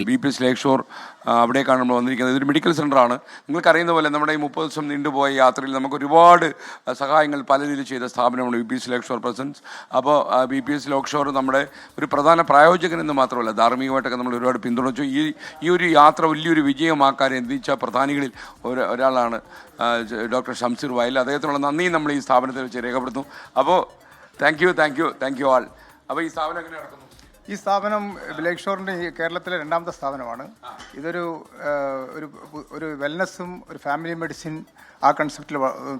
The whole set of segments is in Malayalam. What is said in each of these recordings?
BPS ലേക്ക് ഷോർ അവിടേക്കാണ് നമ്മൾ വന്നിരിക്കുന്നത്. ഇതൊരു മെഡിക്കൽ സെൻ്ററാണ്. നിങ്ങൾക്കറിയുന്ന പോലെ നമ്മുടെ ഈ 30 ദിവസം നീണ്ടുപോയ യാത്രയിൽ നമുക്ക് ഒരുപാട് സഹായങ്ങൾ പല രീതിയിൽ ചെയ്ത സ്ഥാപനമാണ് BPS ലേക്ക് ഷോർ പ്രസൻസ്. അപ്പോൾ BPS ലേക്ക് ഷോർ നമ്മുടെ ഒരു പ്രധാന പ്രായോജകൻ എന്ന് മാത്രമല്ല, ധാർമ്മികമായിട്ടൊക്കെ നമ്മൾ ഒരുപാട് പിന്തുണച്ചു. ഈ ഒരു യാത്ര വലിയൊരു വിജയമാക്കാൻ എന്തിച്ച പ്രധാനികളിൽ ഒരാളാണ് ഡോക്ടർ ഷംസീർ വയൽ. അദ്ദേഹത്തിനുള്ള നന്ദിയും നമ്മൾ ഈ സ്ഥാപനത്തിൽ വെച്ച് രേഖപ്പെടുത്തുന്നു. അപ്പോൾ താങ്ക് യു ആൾ. അപ്പോൾ ഈ സ്ഥാപനം എങ്ങനെ നടക്കുന്നു? ഈ സ്ഥാപനം ലേക്ക് ഷോറിൻ്റെ കേരളത്തിലെ രണ്ടാമത്തെ സ്ഥാപനമാണ്. ഇതൊരു ഒരു വെൽനസ്സും ഒരു ഫാമിലി മെഡിസിൻ ആ കൺസെപ്റ്റിൽ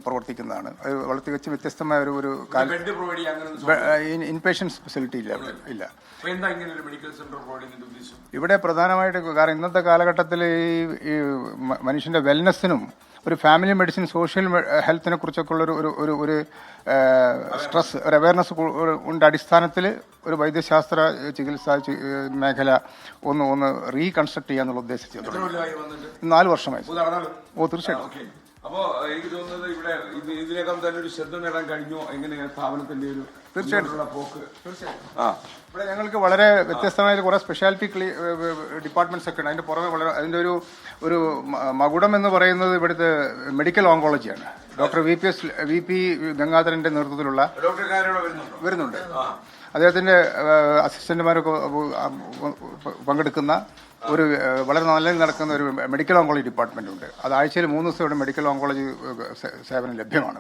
പ്രവർത്തിക്കുന്നതാണ്. വളരെ തികച്ചും വ്യത്യസ്തമായ ഒരു ഇൻപേഷ്യൻസ് ഫെസിലിറ്റി ഇല്ല. ഇവിടെ പ്രധാനമായിട്ട് കാരണം ഇന്നത്തെ കാലഘട്ടത്തിൽ ഈ മനുഷ്യൻ്റെ വെൽനസ്സിനും ഒരു ഫാമിലി മെഡിസിൻ സോഷ്യൽ ഹെൽത്തിനെ കുറിച്ചൊക്കെ ഉള്ള ഒരു സ്ട്രെസ് ഒരു അവയർനെസ് ഉണ്ട് അടിസ്ഥാനത്തിൽ ഒരു വൈദ്യശാസ്ത്ര ചികിത്സാ മേഖല ഒന്ന് റീകൺസ്ട്രക്ട് ചെയ്യാന്നുള്ള ഉദ്ദേശിച്ചത് 4 വർഷമായി. തീർച്ചയായിട്ടും. അപ്പോൾ എനിക്ക് തോന്നുന്നത് ഇവിടെ ഇതിനകം തന്നെ ഒരു ശ്രദ്ധ നേടാൻ കഴിഞ്ഞു. എങ്ങനെയാണ് സ്ഥാപനത്തിന്റെ ഒരു തീർച്ചയായിട്ടുള്ള പോക്ക്? ഇവിടെ ഞങ്ങൾക്ക് വളരെ വ്യത്യസ്തമായ കുറേ സ്പെഷ്യാലിറ്റി ഡിപ്പാർട്ട്മെന്റ്സ് ഒക്കെ ഉണ്ട്. അതിന്റെ പുറമെ അതിന്റെ ഒരു മകുടം എന്ന് പറയുന്നത് ഇവിടുത്തെ മെഡിക്കൽ ഓങ്കോളജിയാണ്. ഡോക്ടർ VP ഗംഗാധരന്റെ നേതൃത്വത്തിലുള്ള വരുന്നുണ്ട്. അദ്ദേഹത്തിന്റെ അസിസ്റ്റന്റുമാരൊക്കെ പങ്കെടുക്കുന്ന ഒരു വളരെ നല്ല നടക്കുന്ന ഒരു മെഡിക്കൽ ഓങ്കോളജി ഡിപ്പാർട്ട്മെന്റ് ഉണ്ട്. അത് ആഴ്ചയിൽ 3 ദിവസം ഇവിടെ മെഡിക്കൽ ഓങ്കോളജി സേവനം ലഭ്യമാണ്.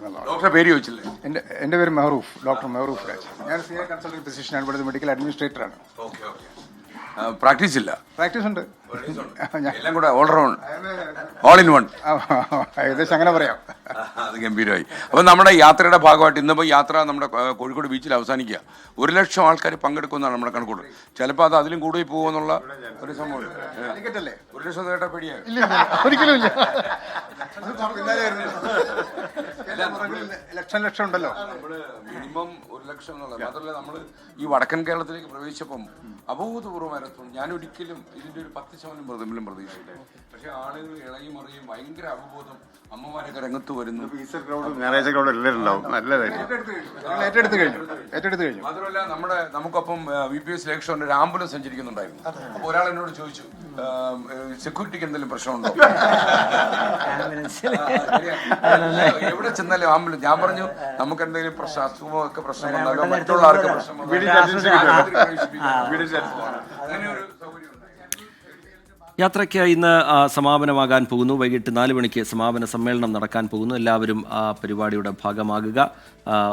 എൻ്റെ പേര് ഡോക്ടർ മെഹറൂഫ് രാജ്. ഞാൻ സീനിയർ കൺസൾട്ടന്റ് ഫിസിഷ്യനാണ്. ഇവിടുത്തെ മെഡിക്കൽ അഡ്മിനിസ്ട്രേറ്ററാണ്. പ്രാക്ടീസ് ഉണ്ട്. എല്ലാം കൂടെ ഓൾ ഇൻ വൺ ഏകദേശം അങ്ങനെ പറയാം. അത് ഗംഭീരമായി. അപ്പം നമ്മുടെ യാത്രയുടെ ഭാഗമായിട്ട് ഇന്നിപ്പോൾ യാത്ര നമ്മുടെ കോഴിക്കോട് ബീച്ചിൽ അവസാനിക്കുക. 1 ലക്ഷം ആൾക്കാർ പങ്കെടുക്കുമെന്നാണ് നമ്മുടെ കണക്കൂട്ട്. ചിലപ്പോൾ അത് അതിലും കൂടുതൽ പോകുമെന്നുള്ള ഒരു സംഭവം. 1 ലക്ഷം കേട്ടാ പേടിയായി? ഒരിക്കലും ഇല്ല. ലക്ഷം ഉണ്ടല്ലോ. നമ്മള് മിനിമം 1 ലക്ഷം എന്നുള്ളത് മാത്രമല്ല, നമ്മൾ ഈ വടക്കൻ കേരളത്തിലേക്ക് പ്രവേശിച്ചപ്പം അഭൂതപൂർവ്വമായിരുന്നു. ഞാൻ ഒരിക്കലും ഇതിന്റെ ഒരു 10% പ്രതിഫലം പ്രതീക്ഷിച്ചില്ല. പക്ഷെ ആളുകൾ ഇളകി മറിയും, ഭയങ്കര അവബോധം, അമ്മമാരൊക്കെ രംഗത്ത് വരുന്നു. ഏറ്റെടുത്ത് കഴിഞ്ഞു. മാത്രമല്ല നമുക്കൊപ്പം BPS ലേക്ക് ഷോറിന്റെ ഒരു ആംബുലൻസ് സഞ്ചരിക്കുന്നുണ്ടായിരുന്നു. അപ്പോൾ ഒരാൾ എന്നോട് ചോദിച്ചു, സെക്യൂരിറ്റിക്ക് എന്തെങ്കിലും പ്രശ്നമുണ്ടോ? എവിടെ ചെന്നാലും ആംബുലൻസ്. ഞാൻ പറഞ്ഞു, നമുക്ക് എന്തെങ്കിലും പ്രശ്നം, അസുഖമൊക്കെ പ്രശ്നം വന്നാലോ മറ്റുള്ള ആർക്ക് പ്രശ്നം അങ്ങനെ ഒരു സൗകര്യം. യാത്രയ്ക്ക് ഇന്ന് സമാപനമാകാൻ പോകുന്നു. വൈകിട്ട് 4 മണിക്ക് സമാപന സമ്മേളനം നടക്കാൻ പോകുന്നു. എല്ലാവരും ആ പരിപാടിയുടെ ഭാഗമാകുക.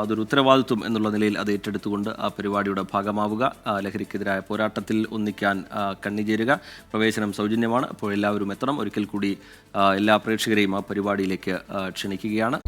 അതൊരു ഉത്തരവാദിത്വം എന്നുള്ള നിലയിൽ അത് ഏറ്റെടുത്തുകൊണ്ട് ആ പരിപാടിയുടെ ഭാഗമാവുക. ലഹരിക്കെതിരായ പോരാട്ടത്തിൽ ഒന്നിക്കാൻ കണ്ണിചേരുക. പ്രവേശനം സൗജന്യമാണ്. അപ്പോൾ എല്ലാവരും എത്തണം. ഒരിക്കൽ കൂടി എല്ലാ പ്രേക്ഷകരെയും ആ പരിപാടിയിലേക്ക് ക്ഷണിക്കുകയാണ്.